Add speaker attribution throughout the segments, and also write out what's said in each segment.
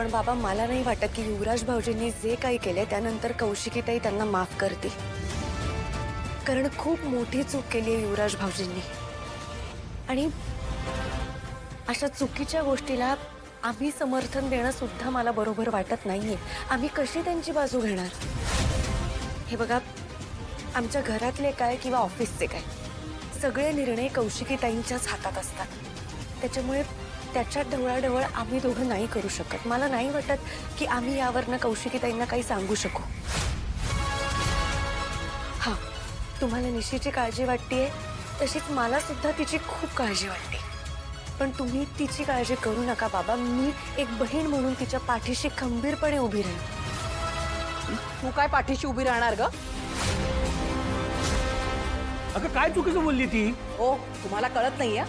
Speaker 1: पण बाबा मला नाही वाटत की युवराज भाऊजींनी जे काही केले त्यानंतर कौशिकीताई त्यांना माफ करतील, कारण खूप मोठी चूक केली आहे युवराज भाऊजींनी। आणि अशा चुकीच्या गोष्टीला आम्ही समर्थन देणं सुद्धा मला बरोबर वाटत नाहीये। आम्ही कशी त्यांची बाजू घेणार? हे बघा, आमच्या घरातले काय किंवा ऑफिसचे काय, सगळे निर्णय कौशिकीताईंच्याच हातात असतात। त्याच्यामुळे त्याच्यात ढवळाढवळ आम्ही दोघं नाही करू शकत। मला नाही वाटत की आम्ही यावरनं कौशिकीताईंना काही सांगू शकू। हा, तुम्हाला निशीची काळजी वाटतेय, तशीच मला सुद्धा तिची खूप काळजी वाटते। पण तुम्ही तिची काळजी करू नका बाबा। मी एक बहीण म्हणून तिच्या पाठीशी खंबीरपणे उभी राहीन।
Speaker 2: तू काय पाठीशी उभी राहणार ग?
Speaker 3: अगं काय चुकीचं बोलली ती?
Speaker 2: ओ, तुम्हाला कळत नाहीये?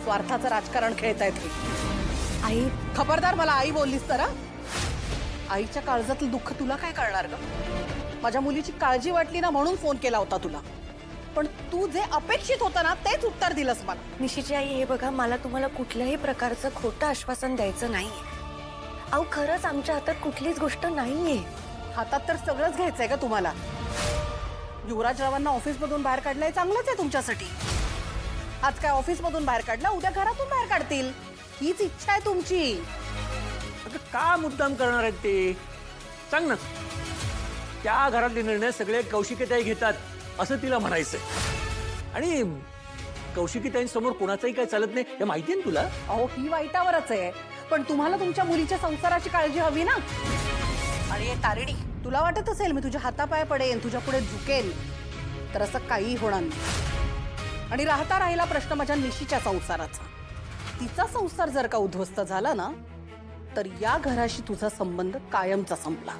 Speaker 2: स्वार्थाचं राजकारण खेळतायत हे।
Speaker 1: आई,
Speaker 2: खबरदार मला आई बोललीस तर हं? आईच्या काळजातलं दुःख तुला काय कळणार ग? माझ्या मुलीची काळजी वाटली ना म्हणून फोन केला होता तुला, पण तू जे अपेक्षित होतं ना तेच उत्तर दिलंस मला।
Speaker 1: निशीची आई, हे बघा, मला तुम्हाला कुठल्याही प्रकारचं खोटं आश्वासन द्यायचं नाहीये। अहो, खरंच आमच्या हातात कुठलीच गोष्ट नाहीये।
Speaker 2: हातात तर सगळंच घ्यायचंय का तुम्हाला? युवराजरावांना ऑफिसमधून बाहेर काढलंय, चांगलंच आहे तुमच्यासाठी। आज काय ऑफिसमधून बाहेर काढला, उद्या घरातून बाहेर काढतील, हीच इच्छा आहे तुमची।
Speaker 3: अगं का मुद्दाम करणार आहेत ते? सांग ना। त्या घरातले निर्णय सगळे कौशिकीताई घेतात असं तिला म्हणायचंय, आणि कौशिकीताईंसमोर कोणाचंही काय चालत नाही हे माहितीये ना तुला?
Speaker 2: अहो, ही वाईटावरच आहे, पण तुम्हाला तुमच्या मुलीच्या संसाराची काळजी हवी ना। आणि हे तारिणी, तुला वाटत असेल मी तुझ्या हातापाय पडेन, तुझ्या पुढे झुकेन, तर असं काही होणार नाही। आणि राहिला प्रश्न माझ्या निशीच्या संसाराचा। तिचा संसार जर का उद्ध्वस्त झाला ना, तर या घराशी तुझा संबंध कायमचा संपला,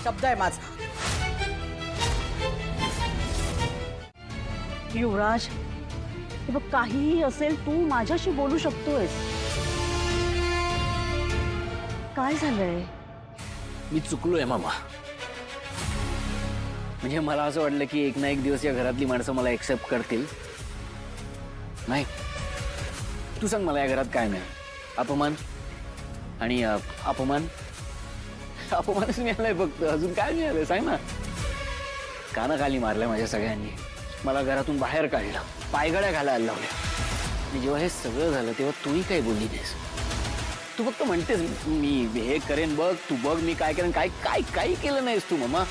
Speaker 2: शब्द आहे माझा।
Speaker 4: युवराज, हे बघ, काहीही असेल तू माझ्याशी बोलू शकतोयस। काय झालंय?
Speaker 5: मी चुकलोय मामा। म्हणजे मला असं वाटलं की एक ना एक दिवस या घरातली माणसं मला एक्सेप्ट करतील। नाही, तू सांग मला, या घरात काय नाही? अपमान आणि अपमानच मिळालंय फक्त, अजून काय मिळालंय सांग ना? कानाखाली मारलंय माझ्या सगळ्यांनी, मला घरातून बाहेर काढलं, पायघड्या घालायला लावल्या। आणि जेव्हा हे सगळं झालं तेव्हा तूही काही बोलली नाहीस। तू फक्त म्हणतेस मी हे करेन, बघ तू बघ मी काय करेन, काय काय काही केलं नाहीस तू मामा।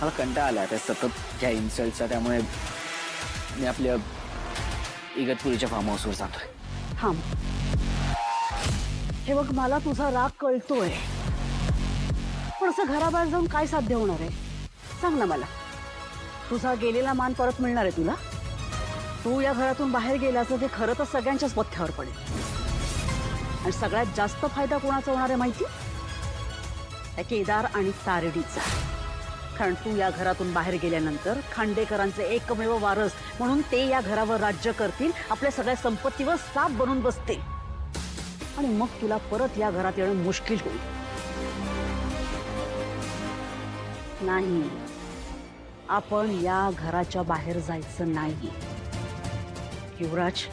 Speaker 5: मला कंटाळा आला त्या सतत ह्या इन्सल्टचा, त्यामुळे मी आपल्या इगतपुरीच्या फार्म हाऊसवर जातोय।
Speaker 4: थांब, हे बघ, मला तुझा राग कळतोय, पण असं घराबाहेर जाऊन काय साध्य होणार आहे? सांग ना मला, तुझा गेलेला मान परत मिळणार आहे तुला? तू या घरातून बाहेर गेल्याचं ते खरं तर सगळ्यांच्याच पथ्यावर पडेल, आणि सगळ्यात जास्त फायदा कोणाचा होणार आहे माहिती? त्या केदार आणि तारडीचा। कारण तू या घरातून बाहेर गेल्यानंतर खांडेकरांचे एकमेव वारस म्हणून ते या घरावर राज्य करतील, आपल्या सगळ्या संपत्तीवर साप बनून बसतील, आणि मग तुला परत या घरात येणं मुश्किल होईल। नाही, आपण या घराच्या बाहेर जायचं नाही। युवराज,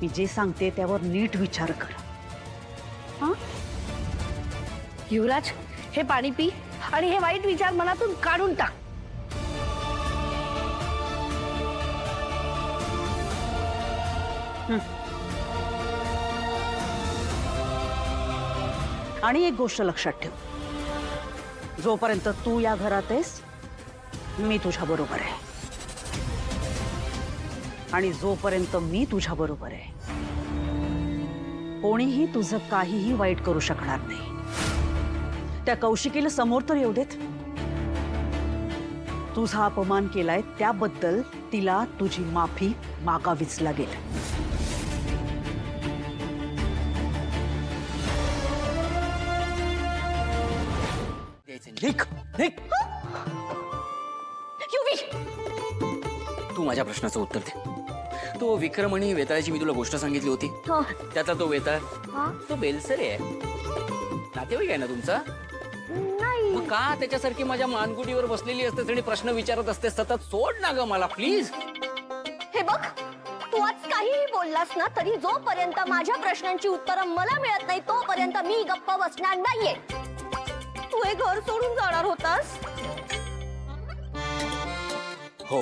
Speaker 4: मी जे सांगते त्यावर नीट विचार कर। हा,
Speaker 6: युवराज, हे पाणी पी आणि हे वाईट विचार मनातून काढून टाक।
Speaker 4: आणि एक गोष्ट लक्षात ठेव, जोपर्यंत तू या घरात आहेस मी तुझ्या बरोबर आहे, आणि जोपर्यंत मी तुझ्या बरोबर आहे कोणीही तुझं काहीही वाईट करू शकणार नाही। त्या कौशिकीला समोर तर येऊ देत। तुझा अपमान केलाय त्याबद्दल तिला तुझी माफी मागावीच लागेल।
Speaker 5: निक निक,
Speaker 6: युवी,
Speaker 5: तू माझ्या प्रश्नाचं उत्तर दे। तो विक्रम आणि वेताळाची मी तुला गोष्ट सांगितली होती, त्यातला तो वेताळ, तो बेलसरे आहे, नातेवाईक आहे ना तुमचा?
Speaker 6: नाही,
Speaker 5: मग का त्याच्यासारखी माझ्या मानगुटीवर बसलेली असतेस आणि प्रश्न विचारत असते सतत? सोड ना ग मला प्लीज।
Speaker 6: हे बघ, तू
Speaker 7: तू आज काहीही बोललास ना तरी जोपर्यंत माझ्या प्रश्नांची उत्तरं मला मिळत नाही तोपर्यंत मी गप्प बसणार नाहीये. तू हे घर सोडून जाणार होतास
Speaker 5: हो.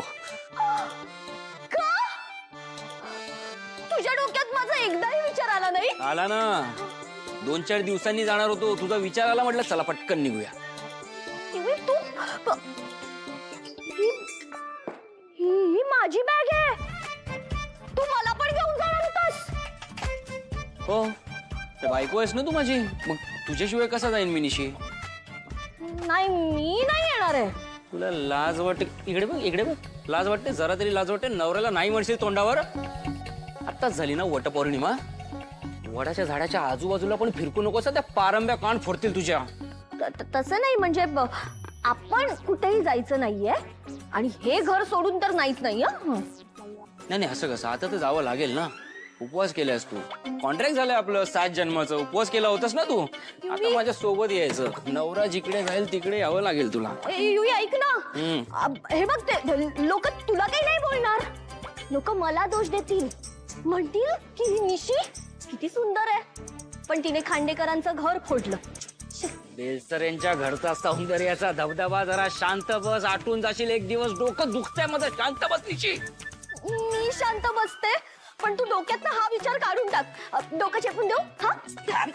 Speaker 7: का? तुझ्या डोक्यात माझा एकदाही विचार आला नाही?
Speaker 5: आला ना. 2-4 दिवसांनी जाणार होतो, तुझा विचार आला, म्हटलं चला पटकन निघूया.
Speaker 7: तू ही माझी बॅग आहे. तू मला पण घेऊन जाणार होतास?
Speaker 5: हो, तर बायको आहेस ना तू माझी, मग तुझ्याशिवाय कसा जाईन मी निशी?
Speaker 7: नाही, मी नाही येणार आहे.
Speaker 5: तुला लाज वाटते? इकडे बघ, इकडे बघ. लाज वाटते? जरा तरी लाज वाटते? नवऱ्याला नाही म्हणशील तोंडावर? आत्ताच झाली ना वटपौर्णिमा. वडाच्या झाडाच्या आजूबाजूला पण फिरकू नकोस, त्या पारंब्या कान फोडतील तुझ्या.
Speaker 7: तसं नाही, म्हणजे आपण कुठेही जायचं नाहीये आणि हे घर सोडून तर नाहीच नाही.
Speaker 5: नाही नाही, असं कसं? आता तर जावं लागेल ना. उपवास केलास तू, कॉन्ट्रॅक्ट झालंय आपलं 7 जन्माचं. उपवास केला होतास ना तू. आता माझ्या सोबत यायचं. नवरा जिकडे जाईल तिकडे यावं लागेल तुला.
Speaker 7: युई ऐक ना, हे बघ, ते लोक तुला काही नाही बोलणार. लोक मला दोष देतील, म्हणतील की ही निशी किती सुंदर आहे पण तिने खांडेकरांचं घर फोडलं.
Speaker 5: बेलसरेंच्या घरचा सौंदर्याचा धबधबा. जरा शांत बस, आटून जाशील एक दिवस. डोकं दुखतंय माझं, शांत बस निशी.
Speaker 7: मी शांत बसते, पण तू डोक्यात हा विचार काढून टाक. डोकं चेपून देऊ? हा,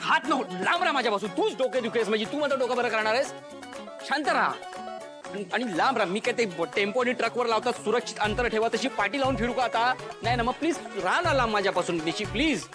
Speaker 5: हात नको, लांब राहा माझ्यापासून. तूच डोके दुखेस म्हणजे तू माझं डोकं बरं करणार आहेस? शांत राहा आणि लांब राहा. मी काय ते टेम्पो आणि ट्रकवर लावतात सुरक्षित अंतर ठेवा तशी पाठी लावून फिरू का आता? नाही ना, मग प्लीज राहा ना लांब माझ्यापासून निशी, प्लीज.